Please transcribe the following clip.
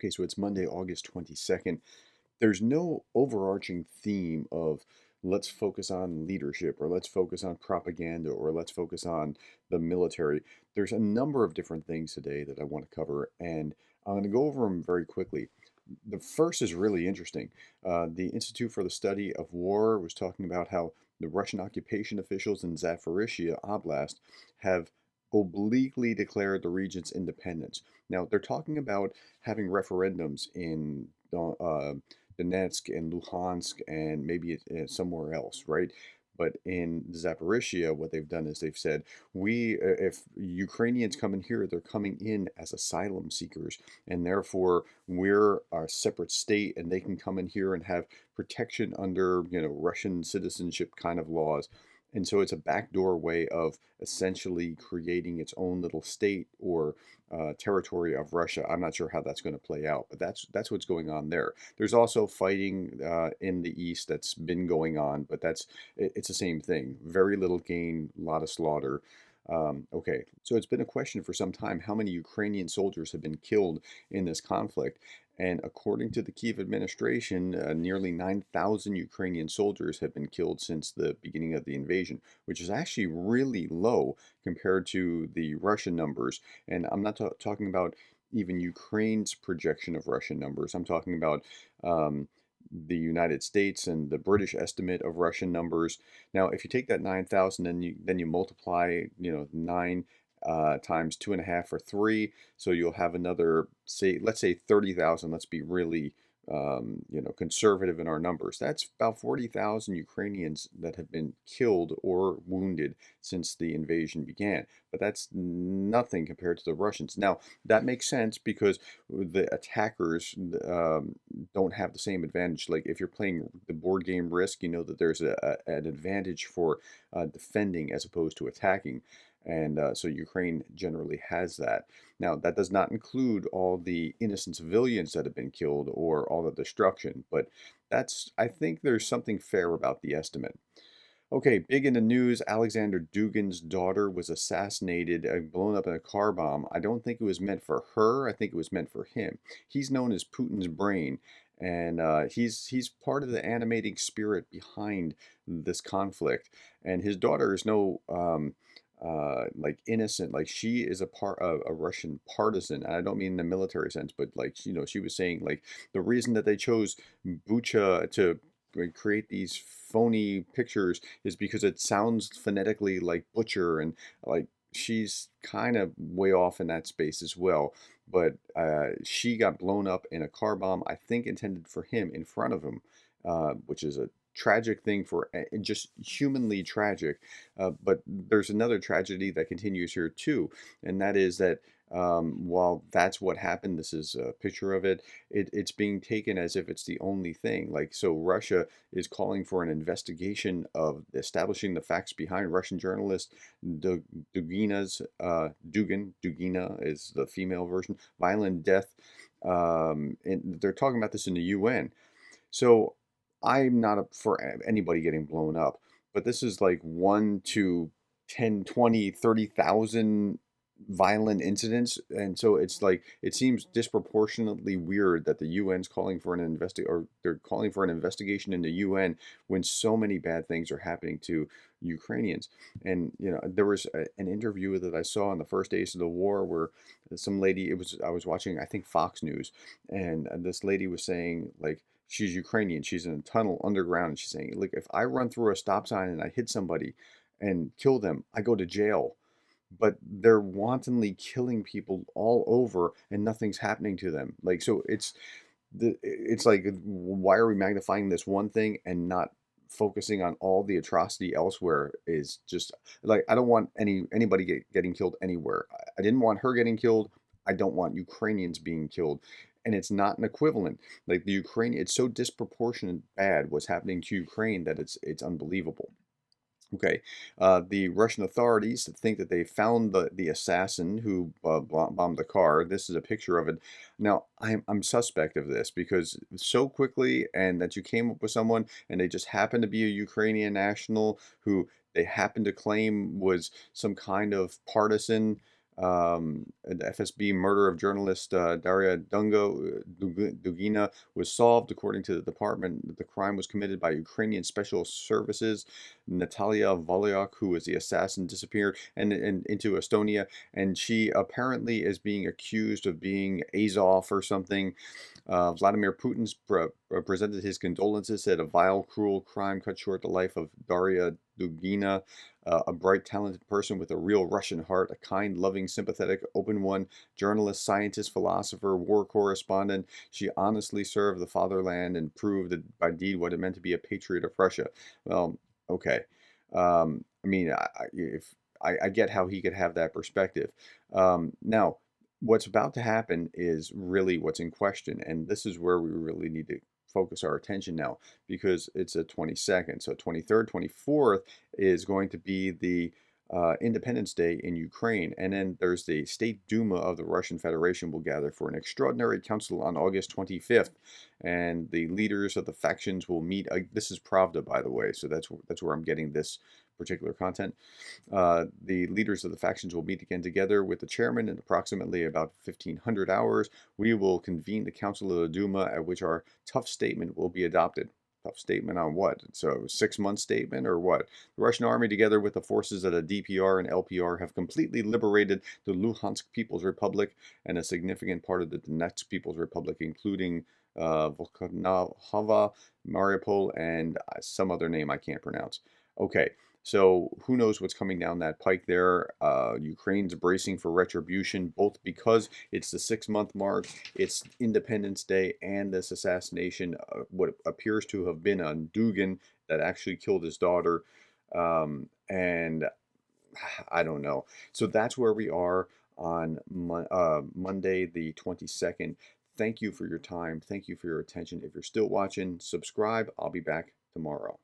Okay, so it's Monday, August 22nd. There's no overarching theme of let's focus on leadership or let's focus on propaganda or let's focus on the military. There's a number of different things today that I want to cover, and I'm going to go over them very quickly. The first is really interesting. The Institute for the Study of War was talking about how the Russian occupation officials in Zaporizhia Oblast have obliquely declared the region's independence. Now, they're talking about having referendums in Donetsk and Luhansk and maybe somewhere else, right? But in Zaporizhia, what they've done is they've said, if Ukrainians come in here, they're coming in as asylum seekers, and therefore we're a separate state, and they can come in here and have protection under, Russian citizenship kind of laws. And so it's a backdoor way of essentially creating its own little state or territory of Russia. I'm not sure how that's going to play out, but that's what's going on there. There's also fighting in the east that's been going on, but it's the same thing. Very little gain, a lot of slaughter. Okay, so it's been a question for some time how many Ukrainian soldiers have been killed in this conflict. And according to the Kiev administration, nearly 9,000 Ukrainian soldiers have been killed since the beginning of the invasion, which is actually really low compared to the Russian numbers. And I'm not talking about even Ukraine's projection of Russian numbers. I'm talking about um, the United States and the British estimate of Russian numbers. Now, if you take that 9,000 and you multiply, nine times two and a half or three, so you'll have another, say, let's say 30,000. Let's be really conservative in our numbers. That's about 40,000 Ukrainians that have been killed or wounded since the invasion began. But that's nothing compared to the Russians. Now, that makes sense because the attackers don't have the same advantage. Like if you're playing the board game Risk, you know that there's an advantage for defending as opposed to attacking. And so Ukraine generally has that. Now, that does not include all the innocent civilians that have been killed or all the destruction, but I think there's something fair about the estimate. Okay, big in the news, Alexander Dugan's daughter was assassinated, blown up in a car bomb. I don't think it was meant for her. I think it was meant for him. He's known as Putin's brain, and he's part of the animating spirit behind this conflict. And his daughter is no like innocent. Like she is a part of a Russian partisan. And I don't mean in the military sense, but like she was saying like the reason that they chose Bucha to create these phony pictures is because it sounds phonetically like butcher, and like she's kind of way off in that space as well. But she got blown up in a car bomb, I think intended for him in front of him, which is a tragic thing for just humanly tragic. But there's another tragedy that continues here too, and that is that while that's what happened, this is a picture of it, it's being taken as if it's the only thing. Like, so Russia is calling for an investigation of establishing the facts behind Russian journalist Dugina's, Dugina is the female version, violent death. And they're talking about this in the UN. So I'm not up for anybody getting blown up, but this is like 1 to 10, 20, 30,000 violent incidents. And so it's like, it seems disproportionately weird that the UN's calling for or they're calling for an investigation in the UN when so many bad things are happening to Ukrainians. And, there was an interview that I saw in the first days of the war where some lady, I was watching, I think Fox News, and this lady was saying, like, she's Ukrainian. She's in a tunnel underground. And she's saying, look, if I run through a stop sign and I hit somebody and kill them, I go to jail. But they're wantonly killing people all over and nothing's happening to them. Like, so it's like, why are we magnifying this one thing and not focusing on all the atrocity elsewhere? Is just like, I don't want anybody getting killed anywhere. I didn't want her getting killed. I don't want Ukrainians being killed. And it's not an equivalent. Like the Ukraine, it's so disproportionate bad what's happening to Ukraine that it's unbelievable. Okay, the Russian authorities think that they found the assassin who bombed the car. This is a picture of it. Now, I'm suspect of this because so quickly, and that you came up with someone and they just happened to be a Ukrainian national who they happened to claim was some kind of partisan. The FSB murder of journalist Daria Dugina was solved. According to the department, the crime was committed by Ukrainian Special Services. Natalia Volyuk, who was the assassin, disappeared and into Estonia, and she apparently is being accused of being Azov or something. Vladimir Putin's presented his condolences, said a vile, cruel crime cut short the life of Daria Dugina, a bright, talented person with a real Russian heart, a kind, loving, sympathetic, open one, journalist, scientist, philosopher, war correspondent. She honestly served the fatherland and proved that by deed what it meant to be a patriot of Russia. Well, okay. I mean, I get how he could have that perspective. Now, what's about to happen is really what's in question, and this is where we really need to focus our attention now, because it's a 22nd. So 23rd, 24th is going to be the Independence Day in Ukraine, and then there's the State Duma of the Russian Federation will gather for an extraordinary council on August 25th, and the leaders of the factions will meet. This is Pravda, by the way, so that's where I'm getting this particular content. The leaders of the factions will meet again together with the chairman in approximately about 1500 hours. We will convene the Council of the Duma, at which our tough statement will be adopted. Tough statement on what? So 6 month statement or what? The Russian army, together with the forces of the DPR and LPR, have completely liberated the Luhansk People's Republic and a significant part of the Donetsk People's Republic, including Volkhanova, Mariupol, and some other name I can't pronounce. Okay, so who knows what's coming down that pike there? Ukraine's bracing for retribution, both because it's the 6 month mark, it's Independence Day, and this assassination, what appears to have been on Dugan that actually killed his daughter. And I don't know. So that's where we are on Monday, the 22nd. Thank you for your time. Thank you for your attention. If you're still watching, subscribe. I'll be back tomorrow.